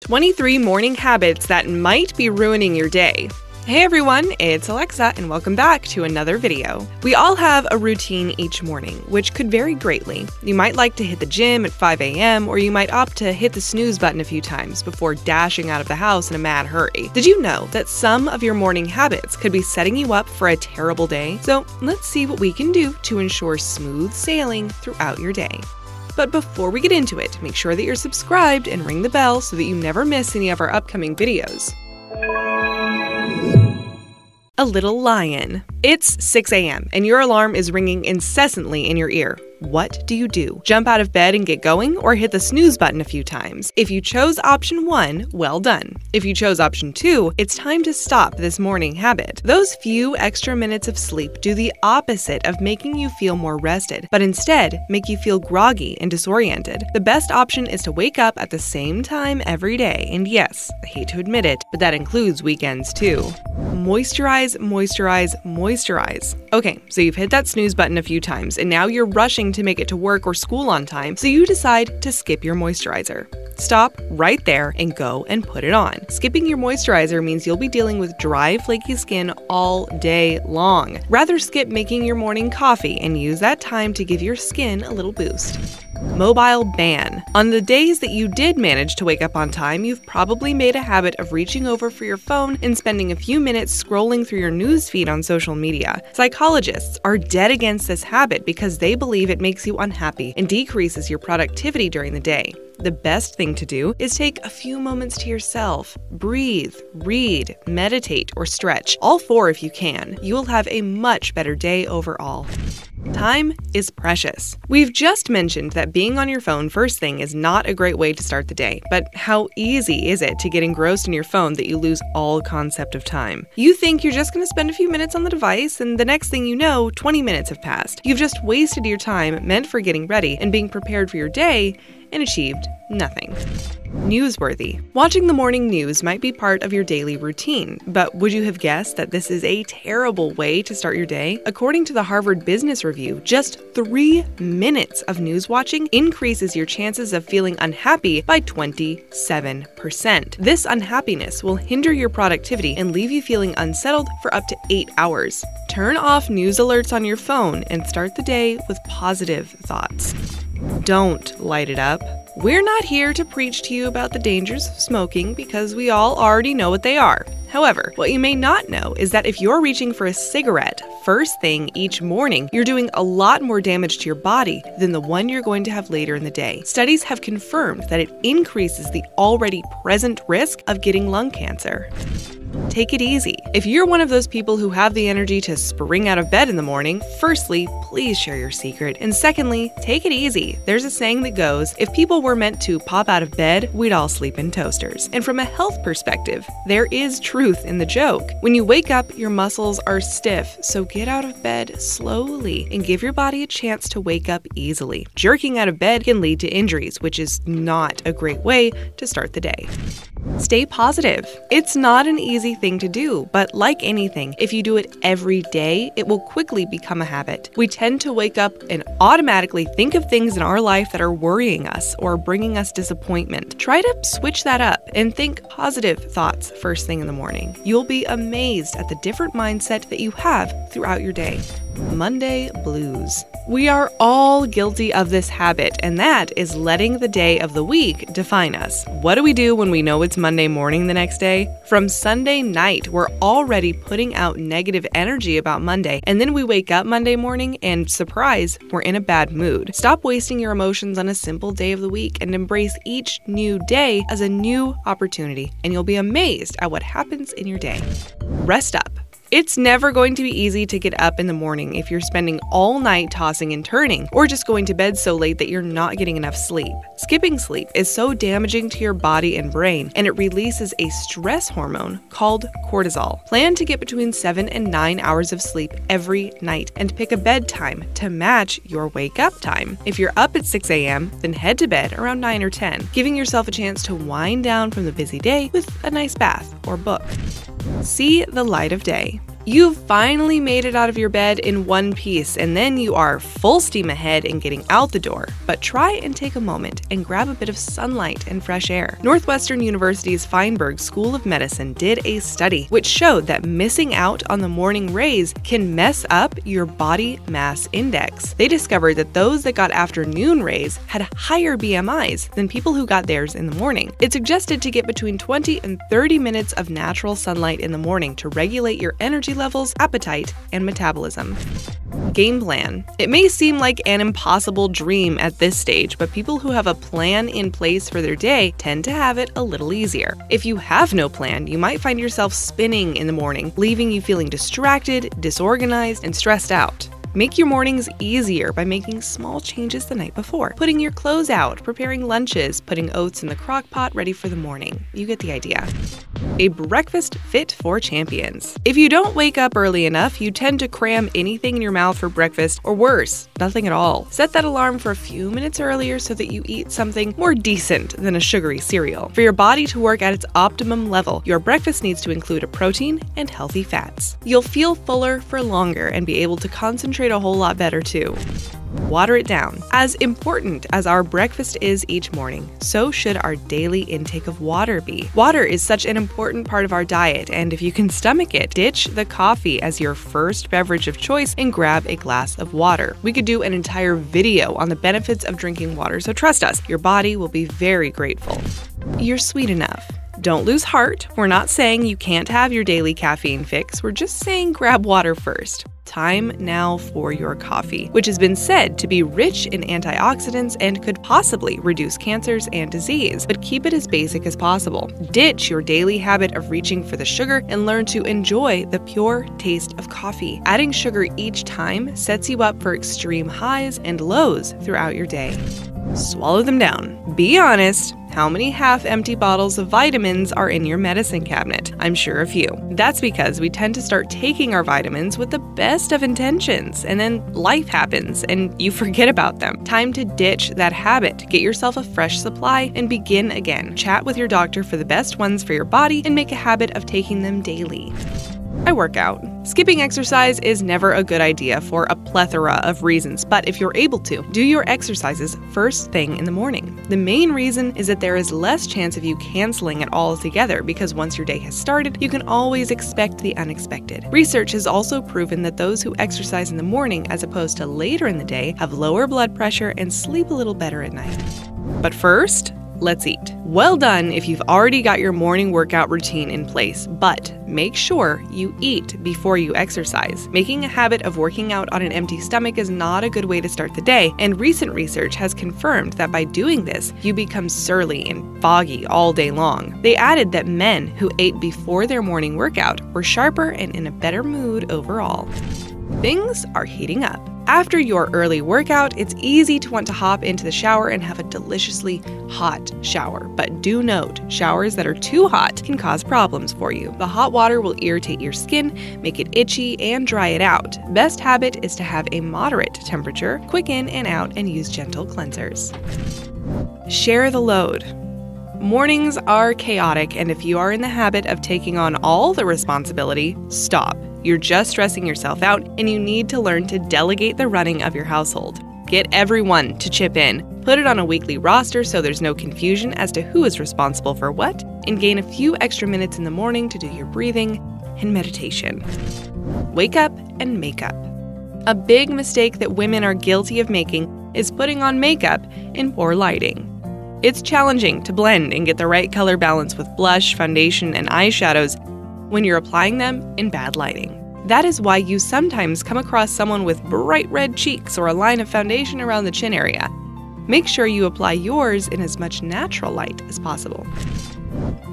23 morning habits that might be ruining your day. Hey everyone, it's Alexa and welcome back to another video. We all have a routine each morning, which could vary greatly. You might like to hit the gym at 5 a.m. or you might opt to hit the snooze button a few times before dashing out of the house in a mad hurry. Did you know that some of your morning habits could be setting you up for a terrible day? So let's see what we can do to ensure smooth sailing throughout your day. But before we get into it, make sure that you're subscribed and ring the bell so that you never miss any of our upcoming videos. A little lion. It's 6 a.m. and your alarm is ringing incessantly in your ear. What do you do? Jump out of bed and get going, or hit the snooze button a few times? If you chose option 1, well done. If you chose option 2, it's time to stop this morning habit. Those few extra minutes of sleep do the opposite of making you feel more rested, but instead make you feel groggy and disoriented. The best option is to wake up at the same time every day, and yes, I hate to admit it, but that includes weekends too. Moisturize, moisturize, moisturize. Okay, so you've hit that snooze button a few times, and now you're rushing to make it to work or school on time, so you decide to skip your moisturizer. Stop right there and go and put it on. Skipping your moisturizer means you'll be dealing with dry, flaky skin all day long. Rather skip making your morning coffee and use that time to give your skin a little boost. Mobile ban. On the days that you did manage to wake up on time, you've probably made a habit of reaching over for your phone and spending a few minutes scrolling through your news feed on social media. Psychologists are dead against this habit because they believe it makes you unhappy and decreases your productivity during the day. The best thing to do is take a few moments to yourself. Breathe, read, meditate, or stretch. All 4 if you can. You will have a much better day overall. Time is precious. We've just mentioned that being on your phone first thing is not a great way to start the day, but how easy is it to get engrossed in your phone that you lose all concept of time? You think you're just going to spend a few minutes on the device, and the next thing you know, 20 minutes have passed. You've just wasted your time meant for getting ready and being prepared for your day and achieved nothing. Newsworthy. Watching the morning news might be part of your daily routine, but would you have guessed that this is a terrible way to start your day? According to the Harvard Business Review, just 3 minutes of news watching increases your chances of feeling unhappy by 27%. This unhappiness will hinder your productivity and leave you feeling unsettled for up to 8 hours. Turn off news alerts on your phone and start the day with positive thoughts. Don't light it up. We're not here to preach to you about the dangers of smoking because we all already know what they are. However, what you may not know is that if you're reaching for a cigarette first thing each morning, you're doing a lot more damage to your body than the one you're going to have later in the day. Studies have confirmed that it increases the already present risk of getting lung cancer. Take it easy. If you're one of those people who have the energy to spring out of bed in the morning, firstly, please share your secret. And secondly, take it easy. There's a saying that goes, if people were meant to pop out of bed, we'd all sleep in toasters. And from a health perspective, there is truth in the joke. When you wake up, your muscles are stiff, so get out of bed slowly and give your body a chance to wake up easily. Jerking out of bed can lead to injuries, which is not a great way to start the day. Stay positive. It's not an easy thing to do, but like anything, if you do it every day, it will quickly become a habit. We tend to wake up and automatically think of things in our life that are worrying us or bringing us disappointment. Try to switch that up and think positive thoughts first thing in the morning. You'll be amazed at the different mindset that you have throughout your day. Monday blues. We are all guilty of this habit, and that is letting the day of the week define us. What do we do when we know it's Monday morning the next day? From Sunday night, we're already putting out negative energy about Monday, and then we wake up Monday morning and, surprise, we're in a bad mood. Stop wasting your emotions on a simple day of the week and embrace each new day as a new opportunity, and you'll be amazed at what happens in your day. Rest up. It's never going to be easy to get up in the morning if you're spending all night tossing and turning, or just going to bed so late that you're not getting enough sleep. Skipping sleep is so damaging to your body and brain, and it releases a stress hormone called cortisol. Plan to get between 7 and 9 hours of sleep every night, and pick a bedtime to match your wake-up time. If you're up at 6 a.m., then head to bed around 9 or 10, giving yourself a chance to wind down from the busy day with a nice bath or book. See the light of day. You've finally made it out of your bed in one piece, and then you are full steam ahead in getting out the door. But try and take a moment and grab a bit of sunlight and fresh air. Northwestern University's Feinberg School of Medicine did a study which showed that missing out on the morning rays can mess up your body mass index. They discovered that those that got afternoon rays had higher BMIs than people who got theirs in the morning. It's suggested to get between 20 and 30 minutes of natural sunlight in the morning to regulate your energy levels, appetite, and metabolism. Gameplan. It may seem like an impossible dream at this stage, but people who have a plan in place for their day tend to have it a little easier. If you have no plan, you might find yourself spinning in the morning, leaving you feeling distracted, disorganized, and stressed out. Make your mornings easier by making small changes the night before. Putting your clothes out, preparing lunches, putting oats in the crock pot ready for the morning. You get the idea. A breakfast fit for champions. If you don't wake up early enough, you tend to cram anything in your mouth for breakfast, or worse, nothing at all. Set that alarm for a few minutes earlier so that you eat something more decent than a sugary cereal. For your body to work at its optimum level, your breakfast needs to include a protein and healthy fats. You'll feel fuller for longer and be able to concentrate a whole lot better too. Water it down. As important as our breakfast is each morning, so should our daily intake of water be. Water is such an important part of our diet, and if you can stomach it, ditch the coffee as your first beverage of choice and grab a glass of water. We could do an entire video on the benefits of drinking water, so trust us, your body will be very grateful. You're sweet enough. Don't lose heart. We're not saying you can't have your daily caffeine fix. We're just saying grab water first. Time now for your coffee, which has been said to be rich in antioxidants and could possibly reduce cancers and disease, but keep it as basic as possible. Ditch your daily habit of reaching for the sugar and learn to enjoy the pure taste of coffee. Adding sugar each time sets you up for extreme highs and lows throughout your day. Swallow them down. Be honest. How many half-empty bottles of vitamins are in your medicine cabinet? I'm sure a few. That's because we tend to start taking our vitamins with the best of intentions, and then life happens and you forget about them. Time to ditch that habit. Get yourself a fresh supply and begin again. Chat with your doctor for the best ones for your body and make a habit of taking them daily. I work out. Skipping exercise is never a good idea for a plethora of reasons, but if you're able to, do your exercises first thing in the morning. The main reason is that there is less chance of you canceling it all together because once your day has started, you can always expect the unexpected. Research has also proven that those who exercise in the morning as opposed to later in the day have lower blood pressure and sleep a little better at night. But first, let's eat. Well done if you've already got your morning workout routine in place, but make sure you eat before you exercise. Making a habit of working out on an empty stomach is not a good way to start the day, and recent research has confirmed that by doing this, you become surly and foggy all day long. They added that men who ate before their morning workout were sharper and in a better mood overall. Things are heating up. After your early workout, it's easy to want to hop into the shower and have a deliciously hot shower. But do note, showers that are too hot can cause problems for you. The hot water will irritate your skin, make it itchy, and dry it out. Best habit is to have a moderate temperature, quick in and out, and use gentle cleansers. Share the load. Mornings are chaotic, and if you are in the habit of taking on all the responsibility, stop. You're just stressing yourself out, and you need to learn to delegate the running of your household. Get everyone to chip in. Put it on a weekly roster so there's no confusion as to who is responsible for what, and gain a few extra minutes in the morning to do your breathing and meditation. Wake up and make up. A big mistake that women are guilty of making is putting on makeup in poor lighting. It's challenging to blend and get the right color balance with blush, foundation, and eyeshadows when you're applying them in bad lighting. That is why you sometimes come across someone with bright red cheeks or a line of foundation around the chin area. Make sure you apply yours in as much natural light as possible.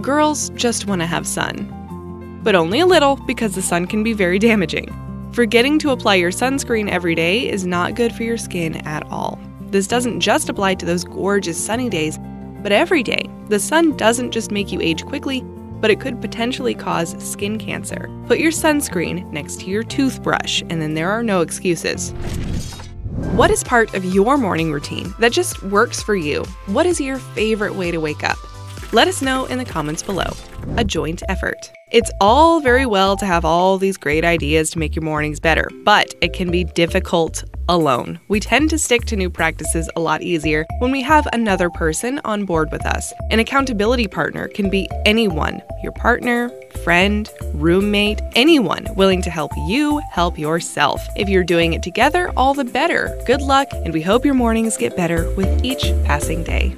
Girls just want to have sun, but only a little because the sun can be very damaging. Forgetting to apply your sunscreen every day is not good for your skin at all. This doesn't just apply to those gorgeous sunny days, but every day. The sun doesn't just make you age quickly, but it could potentially cause skin cancer. Put your sunscreen next to your toothbrush, and then there are no excuses. What is part of your morning routine that just works for you? What is your favorite way to wake up? Let us know in the comments below. A joint effort. It's all very well to have all these great ideas to make your mornings better, but it can be difficult alone. We tend to stick to new practices a lot easier when we have another person on board with us. An accountability partner can be anyone, your partner, friend, roommate, anyone willing to help you help yourself. If you're doing it together, all the better. Good luck, and we hope your mornings get better with each passing day.